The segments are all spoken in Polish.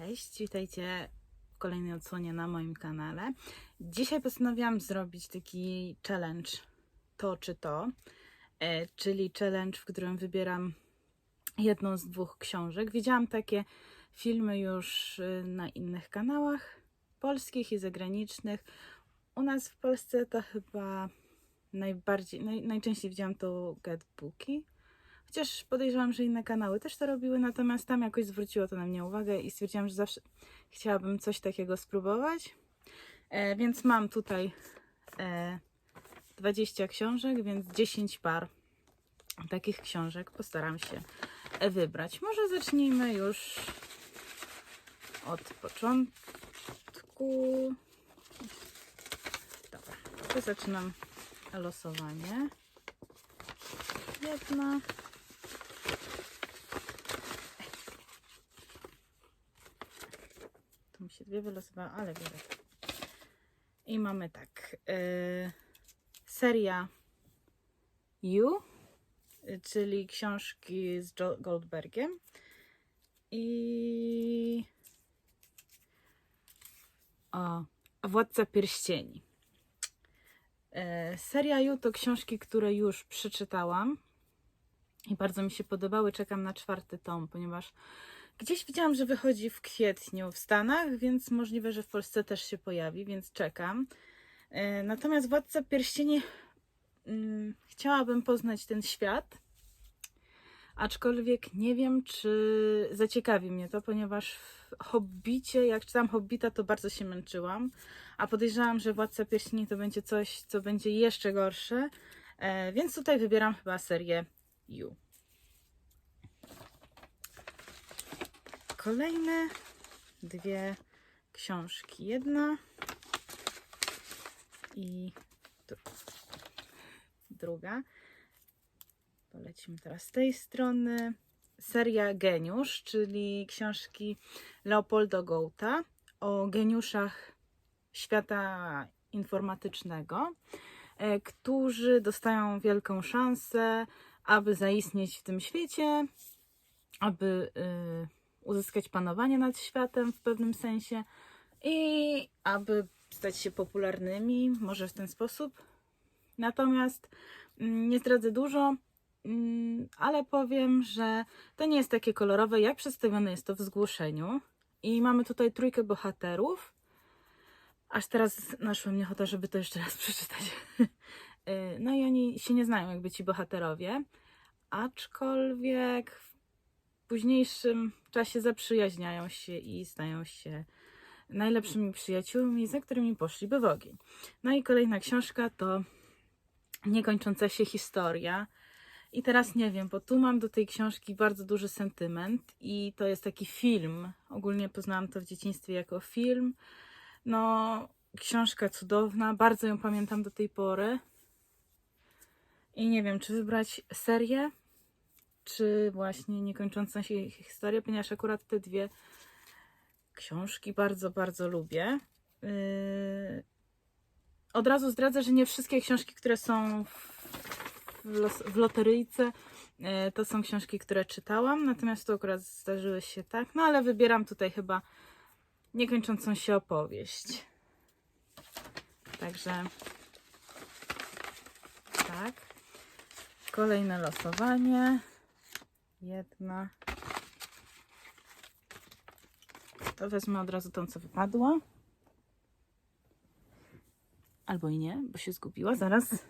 Cześć, witajcie w kolejnej odsłonie na moim kanale. Dzisiaj postanowiłam zrobić taki challenge to czy to, czyli challenge, w którym wybieram jedną z dwóch książek. Widziałam takie filmy już na innych kanałach polskich i zagranicznych. U nas w Polsce to chyba najczęściej widziałam to Getbooki. Chociaż podejrzewam, że inne kanały też to robiły, natomiast tam jakoś zwróciło to na mnie uwagę i stwierdziłam, że zawsze chciałabym coś takiego spróbować. Więc mam tutaj 20 książek, więc 10 par takich książek postaram się wybrać. Może zacznijmy już od początku. Dobra, to zaczynam losowanie. Jedna. Tu mi się dwie wylosowały, ale wiele. I mamy tak. Seria You, czyli książki z Goldbergiem. I Władca Pierścieni. Seria You to książki, które już przeczytałam i bardzo mi się podobały. Czekam na 4. tom, ponieważ gdzieś widziałam, że wychodzi w kwietniu w Stanach, więc możliwe, że w Polsce też się pojawi, więc czekam. Natomiast Władca Pierścieni chciałabym poznać ten świat, aczkolwiek nie wiem, czy zaciekawi mnie to, ponieważ w Hobbicie, jak czytałam Hobbita, to bardzo się męczyłam, a podejrzewam, że Władca Pierścieni to będzie coś, co będzie jeszcze gorsze, więc tutaj wybieram chyba serię You. Kolejne dwie książki. Jedna i druga. Polecimy teraz z tej strony. Seria Geniusz, czyli książki Leopoldo Gołta o geniuszach świata informatycznego, którzy dostają wielką szansę, aby zaistnieć w tym świecie, aby uzyskać panowanie nad światem w pewnym sensie i aby stać się popularnymi, może w ten sposób. Natomiast nie zdradzę dużo, ale powiem, że to nie jest takie kolorowe, jak przedstawione jest to w zgłoszeniu. I mamy tutaj 3 bohaterów. Aż teraz naszła mnie ochota, żeby to jeszcze raz przeczytać. No i oni się nie znają, jakby ci bohaterowie. Aczkolwiek w późniejszym czasie zaprzyjaźniają się i stają się najlepszymi przyjaciółmi, za którymi poszliby w ogień. No i kolejna książka to Niekończąca się historia. I teraz nie wiem, bo tu mam do tej książki bardzo duży sentyment i to jest taki film. Ogólnie poznałam to w dzieciństwie jako film. No, książka cudowna, bardzo ją pamiętam do tej pory. I nie wiem, czy wybrać serię, czy właśnie Niekończącą się historię, ponieważ akurat te dwie książki bardzo, bardzo lubię. Od razu zdradzę, że nie wszystkie książki, które są w loteryjce, to są książki, które czytałam, natomiast to akurat zdarzyły się tak, no ale wybieram tutaj chyba Niekończącą się opowieść. Także tak. Kolejne losowanie. Jedna. To wezmę od razu tą, co wypadła. Albo i nie, bo się zgubiła. Zaraz.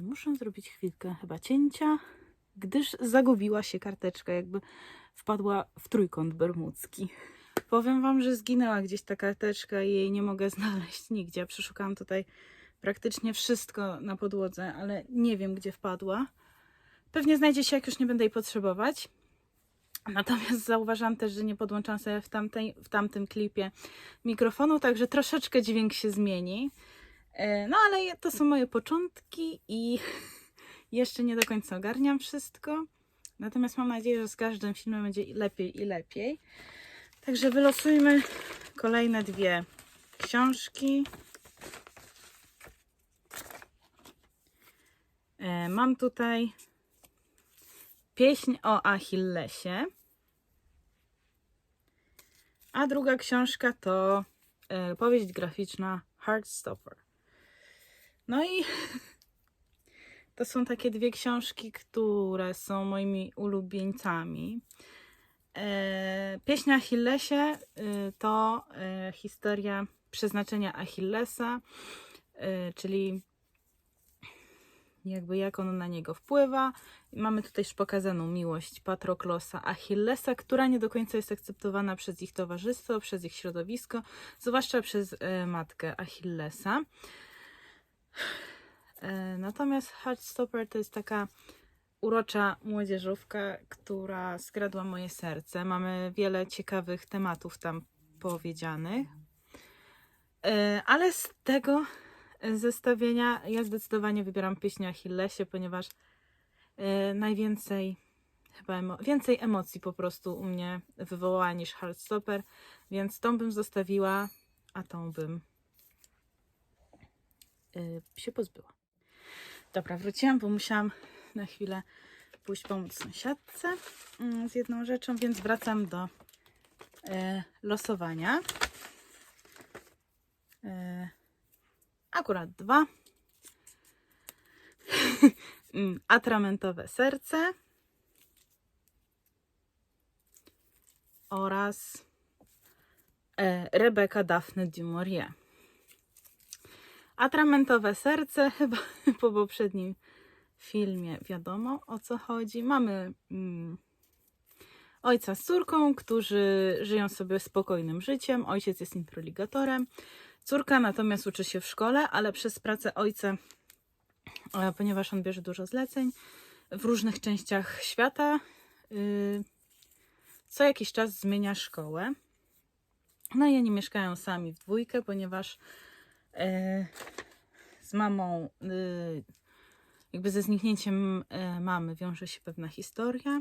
Muszę zrobić chwilkę chyba cięcia, gdyż zagubiła się karteczka, jakby wpadła w trójkąt bermudzki. Powiem wam, że zginęła gdzieś ta karteczka i jej nie mogę znaleźć nigdzie. Przeszukałam tutaj praktycznie wszystko na podłodze, ale nie wiem, gdzie wpadła. Pewnie znajdzie się, jak już nie będę jej potrzebować. Natomiast zauważam też, że nie podłączam sobie w tamtym klipie mikrofonu, także troszeczkę dźwięk się zmieni. No ale to są moje początki i jeszcze nie do końca ogarniam wszystko. Natomiast mam nadzieję, że z każdym filmem będzie lepiej i lepiej. Także wylosujmy kolejne dwie książki. Mam tutaj Pieśń o Achillesie, a druga książka to powieść graficzna Heartstopper. No i to są takie dwie książki, które są moimi ulubieńcami. Pieśń o Achillesie to historia przeznaczenia Achillesa, czyli jakby jak on na niego wpływa. Mamy tutaj już pokazaną miłość Patroklosa Achillesa, która nie do końca jest akceptowana przez ich towarzystwo, przez ich środowisko, zwłaszcza przez matkę Achillesa. Natomiast Heartstopper to jest taka urocza młodzieżówka, która skradła moje serce. Mamy wiele ciekawych tematów tam powiedzianych. Ale z tego zestawienia ja zdecydowanie wybieram Pieśń o Achillesie, ponieważ najwięcej, chyba więcej emocji po prostu u mnie wywołała niż Heartstopper, więc tą bym zostawiła, a tą bym się pozbyła. Dobra, wróciłam, bo musiałam na chwilę pójść pomóc sąsiadce z jedną rzeczą, więc wracam do losowania. Akurat dwa. Atramentowe serce oraz Rebecca Daphne du Maurier. Atramentowe serce, chyba po poprzednim filmie wiadomo o co chodzi. Mamy ojca z córką, którzy żyją sobie spokojnym życiem. Ojciec jest introligatorem. Córka natomiast uczy się w szkole, ale przez pracę ojca, ponieważ on bierze dużo zleceń w różnych częściach świata, co jakiś czas zmienia szkołę. No i oni mieszkają sami w dwójkę, ponieważ z mamą, jakby ze zniknięciem mamy wiąże się pewna historia.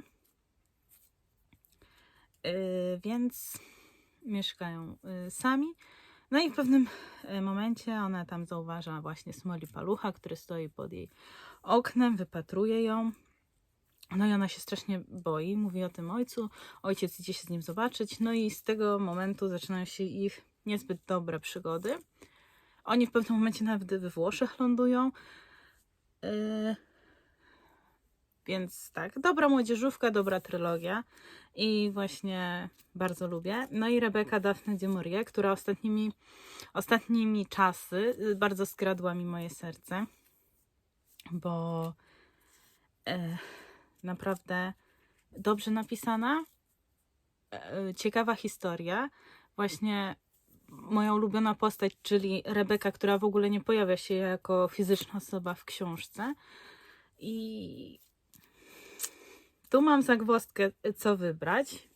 Więc mieszkają sami. No i w pewnym momencie ona tam zauważa właśnie Smoli Palucha, który stoi pod jej oknem, wypatruje ją. No i ona się strasznie boi, mówi o tym ojcu. Ojciec idzie się z nim zobaczyć. No i z tego momentu zaczynają się ich niezbyt dobre przygody. Oni w pewnym momencie nawet we Włoszech lądują. Więc tak, dobra młodzieżówka, dobra trylogia i właśnie bardzo lubię. No i Rebecca Daphne du Maurier, która ostatnimi czasy bardzo skradła mi moje serce, bo naprawdę dobrze napisana, ciekawa historia. Właśnie moja ulubiona postać, czyli Rebecca, która w ogóle nie pojawia się jako fizyczna osoba w książce. I tu mam zagwozdkę, co wybrać,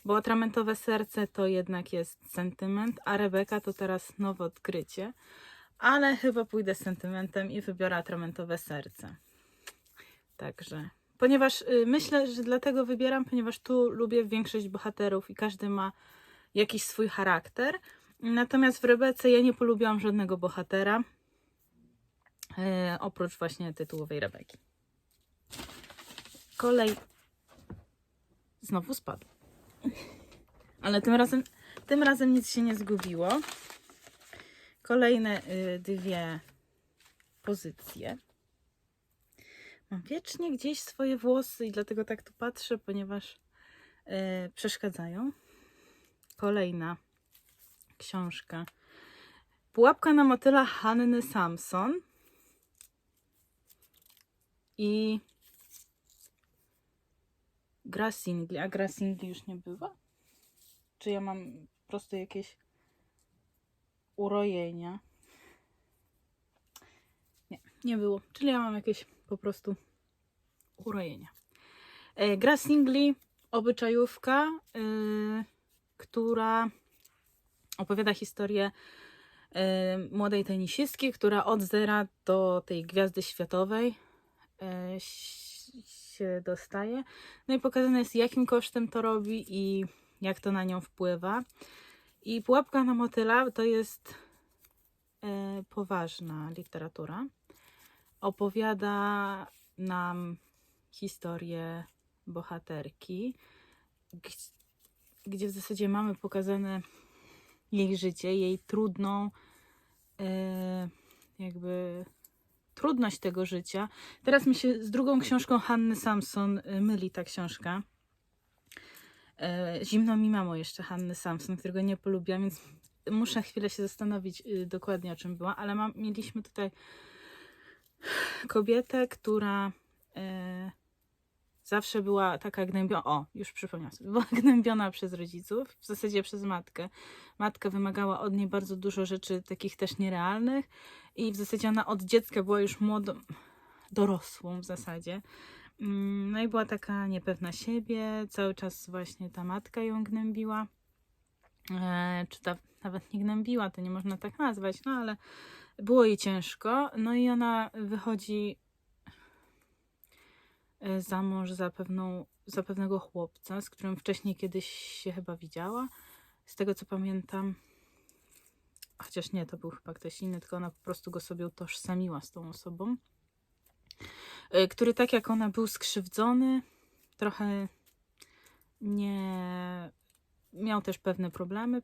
bo Atramentowe serce to jednak jest sentyment, a Rebecca to teraz nowe odkrycie. Ale chyba pójdę z sentymentem i wybiorę Atramentowe serce. Także, ponieważ myślę, że dlatego wybieram, ponieważ tu lubię większość bohaterów i każdy ma jakiś swój charakter. Natomiast w Rebece ja nie polubiłam żadnego bohatera, oprócz właśnie tytułowej Rebeki. Kolej znowu spadł. Ale tym razem nic się nie zgubiło. Kolejne dwie pozycje. Mam wiecznie gdzieś swoje włosy i dlatego tak tu patrzę, ponieważ przeszkadzają. Kolejna książka. Pułapka na motyla Hanny Samson. I Gra Singli. A Gra Singli już nie była? Czy ja mam po prostu jakieś urojenia? Nie było. Czyli ja mam jakieś po prostu urojenia. Gra Singli, obyczajówka, która opowiada historię młodej tenisistki, która od zera do tej gwiazdy światowej się dostaje. No i pokazane jest, jakim kosztem to robi i jak to na nią wpływa. I Pułapka na motyla to jest poważna literatura opowiada nam historię bohaterki, gdzie w zasadzie mamy pokazane jej życie, jej trudną, jakby trudność tego życia. Teraz mi się z drugą książką Hanny Samson myli ta książka. Zimno mi mamo jeszcze Hanny Samson, którego nie polubiłam, więc muszę chwilę się zastanowić dokładnie, o czym była, ale mieliśmy tutaj kobietę, która zawsze była taka gnębiona, już przypomniałam sobie, była gnębiona przez rodziców, w zasadzie przez matkę. Matka wymagała od niej bardzo dużo rzeczy takich też nierealnych i w zasadzie ona od dziecka była już dorosłą w zasadzie. No i była taka niepewna siebie, cały czas właśnie ta matka ją gnębiła, nawet nie gnębiła, to nie można tak nazwać, no ale było jej ciężko, no i ona wychodzi za mąż za pewnego chłopca, z którym wcześniej kiedyś się chyba widziała, z tego co pamiętam, chociaż nie, to był chyba ktoś inny, tylko ona po prostu go sobie utożsamiła z tą osobą, który tak jak ona był skrzywdzony, trochę nie... miał też pewne problemy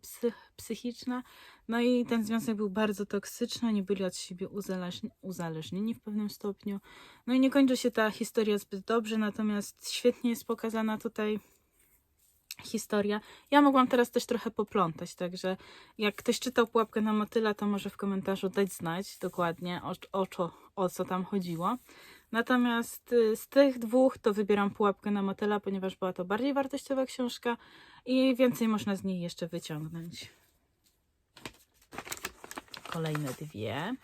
psychiczne, no i ten związek był bardzo toksyczny, oni byli od siebie uzależnieni w pewnym stopniu. No i nie kończy się ta historia zbyt dobrze, natomiast świetnie jest pokazana tutaj historia. Ja mogłam teraz też trochę poplątać, także jak ktoś czytał Pułapkę na motyla, to może w komentarzu dać znać dokładnie o co tam chodziło. Natomiast z tych dwóch to wybieram Pułapkę na motyla, ponieważ była to bardziej wartościowa książka i więcej można z niej jeszcze wyciągnąć. Kolejne dwie.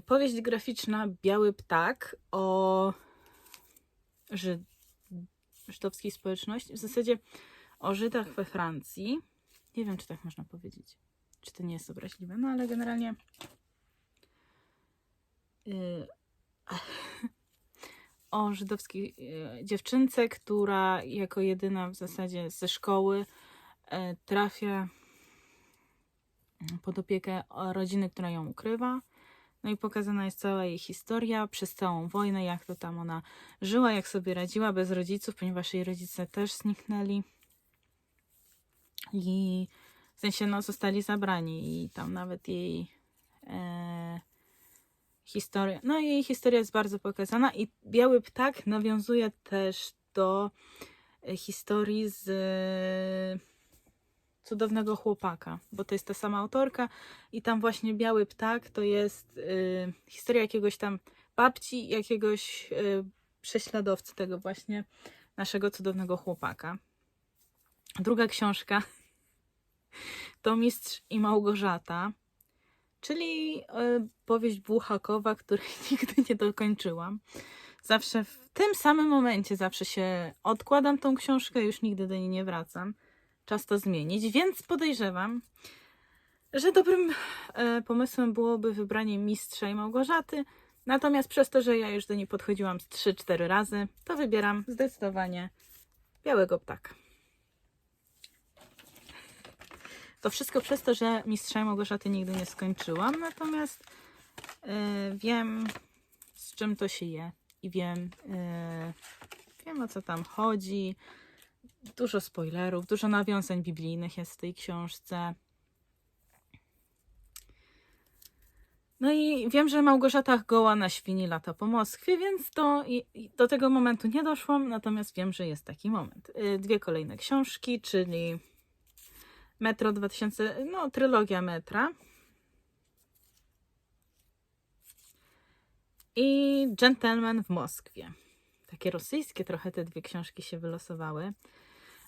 Powieść graficzna Biały ptak o żydowskiej społeczności, w zasadzie o Żydach we Francji. Nie wiem, czy tak można powiedzieć, czy to nie jest obraźliwe, no ale generalnie o żydowskiej dziewczynce, która jako jedyna w zasadzie ze szkoły trafia pod opiekę rodziny, która ją ukrywa. No i pokazana jest cała jej historia przez całą wojnę, jak to tam ona żyła, jak sobie radziła bez rodziców, ponieważ jej rodzice też zniknęli. I w sensie no zostali zabrani i tam nawet jej historia, no jej historia jest bardzo pokazana i Biały ptak nawiązuje też do historii z Cudownego chłopaka, bo to jest ta sama autorka i tam właśnie Biały ptak to jest historia jakiegoś tam babci, jakiegoś prześladowcy tego właśnie naszego cudownego chłopaka. Druga książka to Mistrz i Małgorzata, czyli powieść Buchakowa, której nigdy nie dokończyłam. Zawsze w tym samym momencie zawsze się odkładam tą książkę, już nigdy do niej nie wracam. Czas to zmienić, więc podejrzewam, że dobrym pomysłem byłoby wybranie Mistrza i Małgorzaty. Natomiast przez to, że ja już do niej podchodziłam z 3-4 razy, to wybieram zdecydowanie Białego ptaka. To wszystko przez to, że Mistrza i Małgorzaty nigdy nie skończyłam, natomiast wiem, z czym to się je i wiem, o co tam chodzi. Dużo spoilerów, dużo nawiązań biblijnych jest w tej książce. No i wiem, że Małgorzata goła na świni lata po Moskwie, więc do tego momentu nie doszłam, natomiast wiem, że jest taki moment. Dwie kolejne książki, czyli Metro 2000, no trylogia Metra i Gentleman w Moskwie. Takie rosyjskie trochę te dwie książki się wylosowały.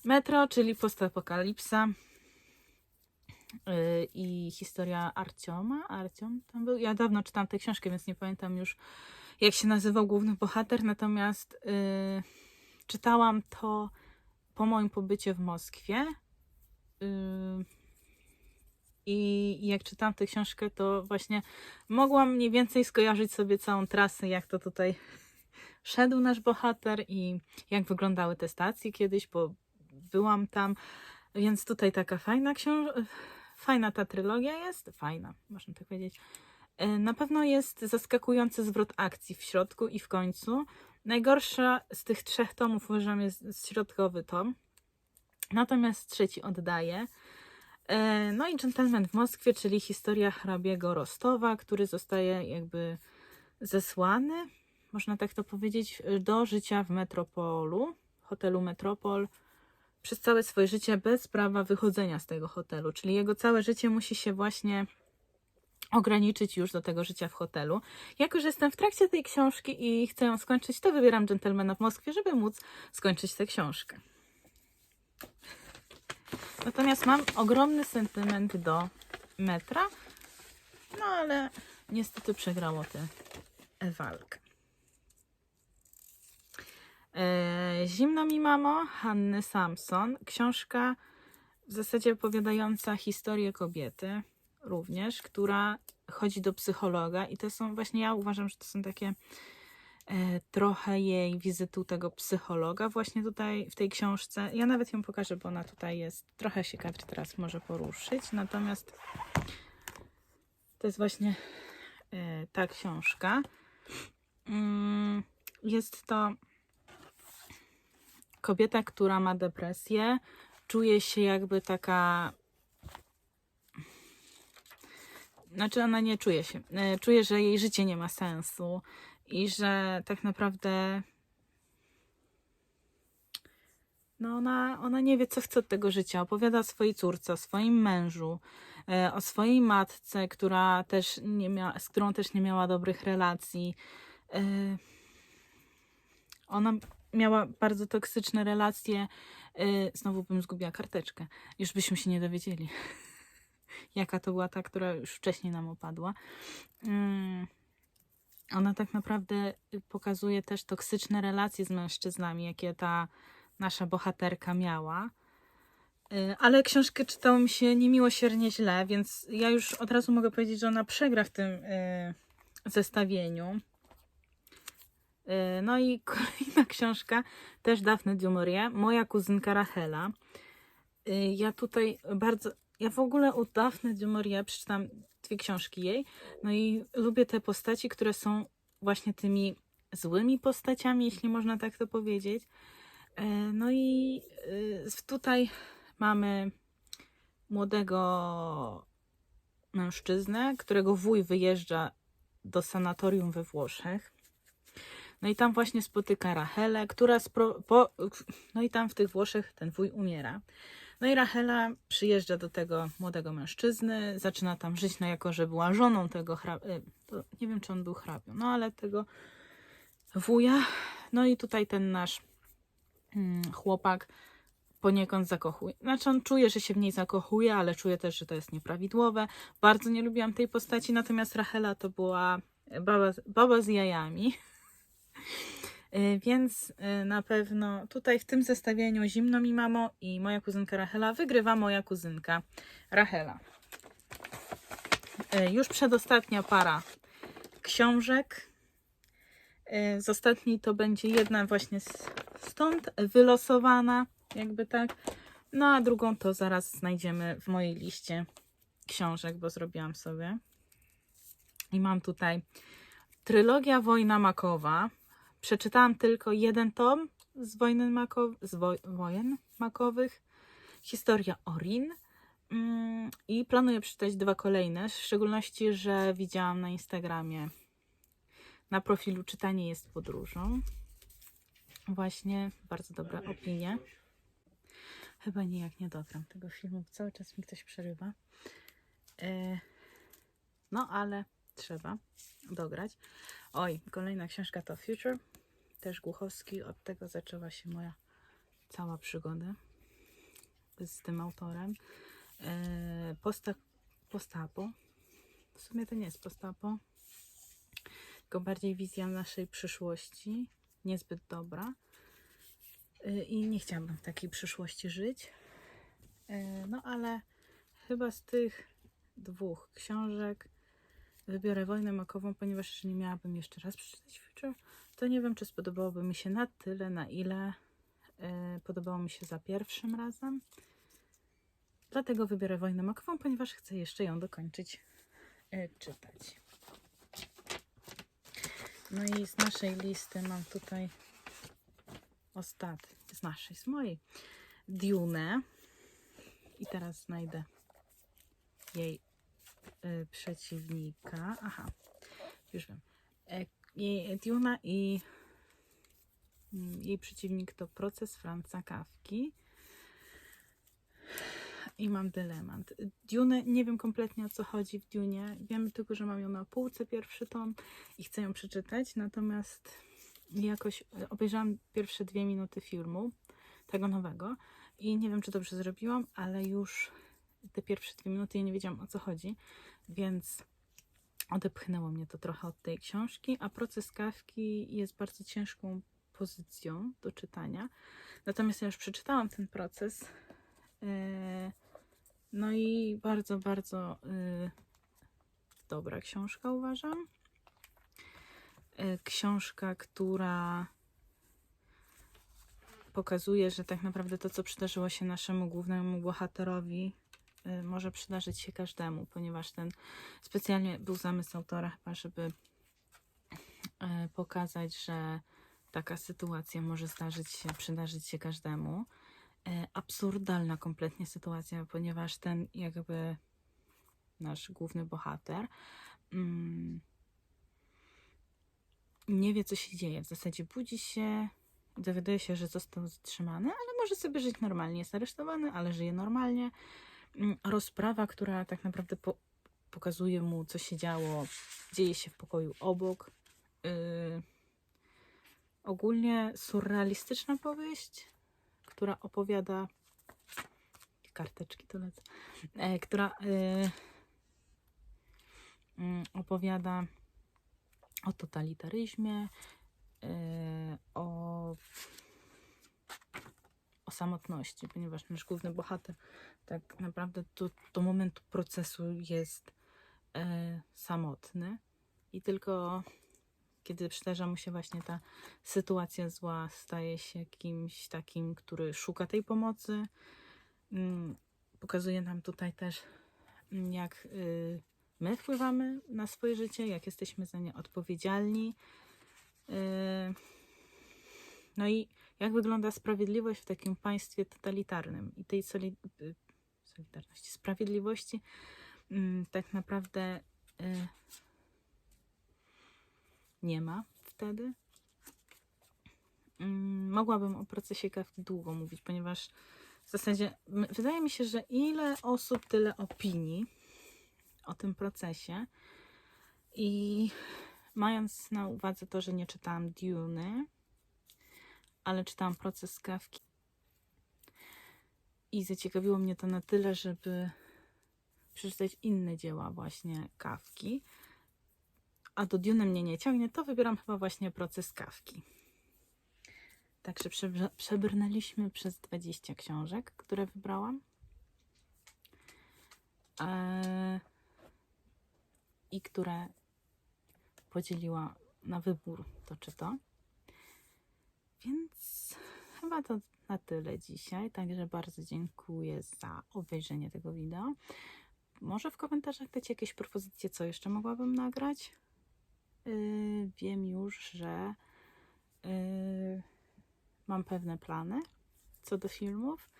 Metro, czyli postapokalipsa i historia Arcioma. Arciom tam był. Ja dawno czytałam tę książkę, więc nie pamiętam już, jak się nazywał główny bohater, natomiast czytałam to po moim pobycie w Moskwie. I jak czytałam tę książkę, to właśnie mogłam mniej więcej skojarzyć sobie całą trasę, jak to tutaj szedł nasz bohater i jak wyglądały te stacje kiedyś, bo byłam tam, więc tutaj taka fajna fajna ta trylogia jest, fajna, można tak powiedzieć. Na pewno jest zaskakujący zwrot akcji w środku i w końcu. Najgorsza z tych 3 tomów uważam jest środkowy tom, natomiast trzeci oddaje. No i Dżentelmen w Moskwie, czyli historia hrabiego Rostowa, który zostaje jakby zesłany, można tak to powiedzieć, do życia w Metropolu, hotelu Metropol, przez całe swoje życie bez prawa wychodzenia z tego hotelu, czyli jego całe życie musi się właśnie ograniczyć już do tego życia w hotelu. Jak już jestem w trakcie tej książki i chcę ją skończyć, to wybieram Dżentelmena w Moskwie, żeby móc skończyć tę książkę. Natomiast mam ogromny sentyment do metra, no ale niestety przegrało tę walkę. Zimno mi mamo, Hanny Samson. Książka w zasadzie opowiadająca historię kobiety również, która chodzi do psychologa i to są właśnie, ja uważam, że to są takie trochę jej wizyty u tego psychologa właśnie tutaj w tej książce. Ja nawet ją pokażę, bo ona tutaj jest. Trochę się kadr teraz może poruszyć, natomiast to jest właśnie ta książka. Jest to kobieta, która ma depresję, czuje się jakby taka... Znaczy ona nie czuje się. Czuje, że jej życie nie ma sensu i że tak naprawdę no ona nie wie, co chce od tego życia. Opowiada o swojej córce, o swoim mężu, o swojej matce, która też z którą też nie miała dobrych relacji. Ona miała bardzo toksyczne relacje. Znowu bym zgubiła karteczkę. Już byśmy się nie dowiedzieli, jaka to była ta, która już wcześniej nam opadła. Ona tak naprawdę pokazuje też toksyczne relacje z mężczyznami, jakie ta nasza bohaterka miała. Ale książkę czytało mi się niemiłosiernie źle, więc ja już od razu mogę powiedzieć, że ona przegra w tym zestawieniu. No i kolejna książka, też Daphne du Maurier, Moja kuzynka Rachela. Ja w ogóle u Daphne du Maurier przeczytam 2 książki jej, no i lubię te postaci, które są właśnie tymi złymi postaciami, jeśli można tak to powiedzieć. No i tutaj mamy młodego mężczyznę, którego wuj wyjeżdża do sanatorium we Włoszech. No i tam właśnie spotyka Rachelę, która no i tam w tych Włoszech ten wuj umiera. No i Rachela przyjeżdża do tego młodego mężczyzny, zaczyna tam żyć, no jako że była żoną tego nie wiem, czy on był hrabią, no ale tego wuja. No i tutaj ten nasz chłopak poniekąd zakochuje. Znaczy on czuje, że się w niej zakochuje, ale czuje też, że to jest nieprawidłowe. Bardzo nie lubiłam tej postaci, natomiast Rachela to była baba z jajami. Więc na pewno tutaj w tym zestawieniu Zimno mi mamo i Moja kuzynka Rachela wygrywa moja kuzynka Rachela. Już przedostatnia para książek. Z ostatniej to będzie jedna właśnie stąd wylosowana, jakby tak. No a drugą to zaraz znajdziemy w mojej liście książek, bo zrobiłam sobie. I mam tutaj trylogia Wojna Makowa. Przeczytałam tylko 1 tom z wojen makowych. Historia Orin. I planuję przeczytać 2 kolejne. W szczególności, że widziałam na Instagramie na profilu Czytanie jest podróżą. Właśnie bardzo dobre opinie. Chyba nijak nie dogram tego filmu. Cały czas mi ktoś przerywa. No ale trzeba dograć. Oj, kolejna książka to Future. Też Głuchowski. Od tego zaczęła się moja cała przygoda z tym autorem. Postapo. W sumie to nie jest postapo, tylko bardziej wizja naszej przyszłości. Niezbyt dobra. I nie chciałabym w takiej przyszłości żyć. No ale chyba z tych 2 książek wybiorę Wojnę Makową, ponieważ jeżeli miałabym jeszcze raz przeczytać Future, to nie wiem, czy spodobałoby mi się na tyle, na ile podobało mi się za pierwszym razem. Dlatego wybiorę Wojnę Makową, ponieważ chcę jeszcze ją dokończyć czytać. No i z naszej listy mam tutaj ostatni, z mojej, Dune. I teraz znajdę jej przeciwnika. Aha, już wiem. Duna i jej przeciwnik to Proces Franza Kafki. I mam dylemat. Dune, nie wiem kompletnie o co chodzi w Dunie. Wiem tylko, że mam ją na półce, pierwszy tom i chcę ją przeczytać. Natomiast jakoś obejrzałam pierwsze 2 minuty filmu, tego nowego. I nie wiem, czy dobrze zrobiłam, ale już te pierwsze 2 minuty ja nie wiedziałam o co chodzi. Więc odepchnęło mnie to trochę od tej książki. A Proces Kafki jest bardzo ciężką pozycją do czytania. Natomiast ja już przeczytałam ten proces. No i bardzo, bardzo dobra książka, uważam. Książka, która pokazuje, że tak naprawdę to, co przydarzyło się naszemu głównemu bohaterowi, może przydarzyć się każdemu, ponieważ ten specjalnie był zamysł autora chyba, żeby pokazać, że taka sytuacja może przydarzyć się każdemu. Absurdalna kompletnie sytuacja, ponieważ ten jakby nasz główny bohater nie wie, co się dzieje. W zasadzie budzi się, dowiaduje się, że został zatrzymany, ale może sobie żyć normalnie. Jest aresztowany, ale żyje normalnie. Rozprawa, która tak naprawdę pokazuje mu, co się działo, dzieje się w pokoju obok. Ogólnie surrealistyczna powieść, która opowiada karteczki to lecę, która opowiada o totalitaryzmie, o samotności, ponieważ nasz główny bohater tak naprawdę do momentu procesu jest samotny i tylko kiedy przydarza mu się właśnie ta sytuacja zła, staje się kimś takim, który szuka tej pomocy. Pokazuje nam tutaj też, jak my wpływamy na swoje życie, jak jesteśmy za nie odpowiedzialni. No i jak wygląda sprawiedliwość w takim państwie totalitarnym i tej solidarności, sprawiedliwości tak naprawdę nie ma wtedy. Mogłabym o procesie Kafki długo mówić, ponieważ w zasadzie wydaje mi się, że ile osób, tyle opinii o tym procesie. I mając na uwadze to, że nie czytałam Duny, ale czytałam Proces Kafki i zaciekawiło mnie to na tyle, żeby przeczytać inne dzieła właśnie Kafki, a do Duny mnie nie ciągnie, to wybieram chyba właśnie Proces Kafki. Także przebrnęliśmy przez 20 książek, które wybrałam. I które podzieliła na wybór to czy to. Więc chyba to na tyle dzisiaj. Także bardzo dziękuję za obejrzenie tego wideo. Może w komentarzach dajcie jakieś propozycje, co jeszcze mogłabym nagrać. Wiem już, że mam pewne plany co do filmów,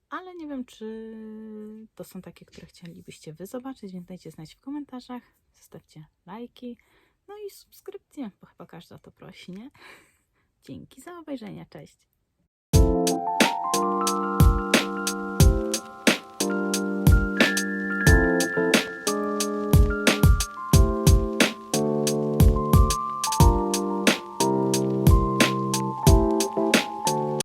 ale nie wiem, czy to są takie, które chcielibyście wy zobaczyć, więc dajcie znać w komentarzach, zostawcie lajki, no i subskrypcję, bo chyba każda to prosi, nie? Dzięki za obejrzenie, cześć!